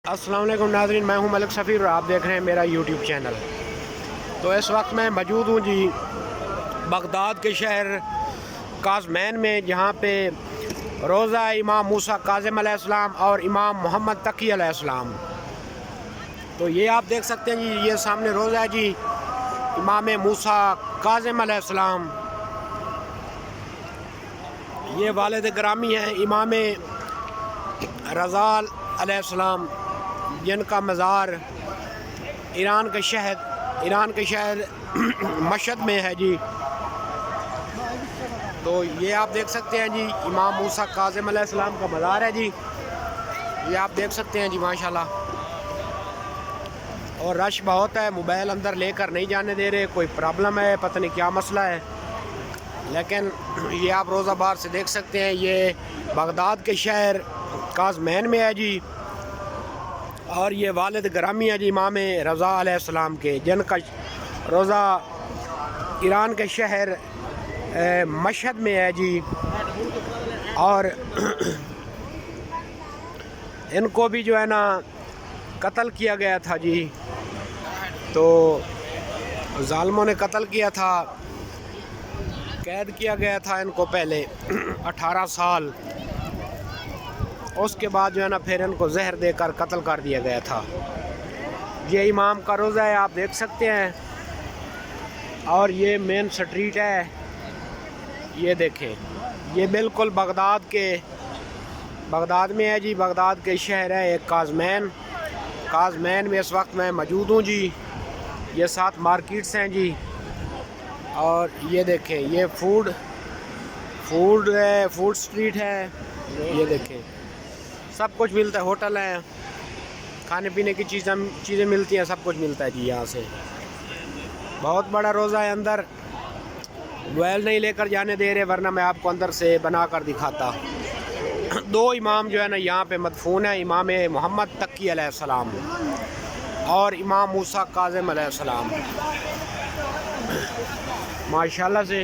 السلام علیکم ناظرین، میں ہوں ملک سفیر اور آپ دیکھ رہے ہیں میرا یوٹیوب چینل۔ تو اس وقت میں موجود ہوں جی بغداد کے شہر قازمین میں، جہاں پہ روضہ امام موسیٰ کاظم علیہ السلام اور امام محمد تقی علیہ السلام۔ تو یہ آپ دیکھ سکتے ہیں جی، یہ سامنے روضہ ہے جی امام موسیٰ کاظم علیہ السلام۔ یہ والد گرامی ہیں امام رضا علیہ السلام، جن کا مزار ایران کے شہر مشہد میں ہے جی۔ تو یہ آپ دیکھ سکتے ہیں جی امام موسیٰ کاظم علیہ السلام کا مزار ہے جی، یہ آپ دیکھ سکتے ہیں جی ماشاءاللہ۔ اور رش بہت ہے، موبائل اندر لے کر نہیں جانے دے رہے، کوئی پرابلم ہے، پتہ نہیں کیا مسئلہ ہے، لیکن یہ آپ روضہ بار سے دیکھ سکتے ہیں۔ یہ بغداد کے شہر قازمین میں ہے جی، اور یہ والد گرامی ہے جی امام رضا علیہ السلام کے، جن کا روضہ ایران کے شہر مشہد میں ہے جی۔ اور ان کو بھی جو ہے نا قتل کیا گیا تھا جی، تو ظالموں نے قتل کیا تھا، قید کیا گیا تھا ان کو پہلے 18 سال، اس کے بعد جو ہے نا پھر ان کو زہر دے کر قتل کر دیا گیا تھا۔ یہ امام کا روضہ ہے، آپ دیکھ سکتے ہیں، اور یہ مین سٹریٹ ہے، یہ دیکھیں، یہ بالکل بغداد میں ہے جی، بغداد کے شہر ہے ایک قازمین میں اس وقت میں موجود ہوں جی۔ یہ 7 مارکیٹس ہیں جی، اور یہ دیکھیں، یہ فوڈ سٹریٹ ہے، یہ دیکھیں سب کچھ ملتا ہے، ہوٹل ہیں، کھانے پینے کی چیزیں ملتی ہیں، سب کچھ ملتا ہے جی یہاں سے۔ بہت بڑا روضہ ہے، اندر موبائل نہیں لے کر جانے دے رہے، ورنہ میں آپ کو اندر سے بنا کر دکھاتا۔ 2 امام جو ہے نا یہاں پہ مدفون ہیں، امام محمد تقی علیہ السلام اور امام موسیٰ کاظم علیہ السلام، ماشاءاللہ سے۔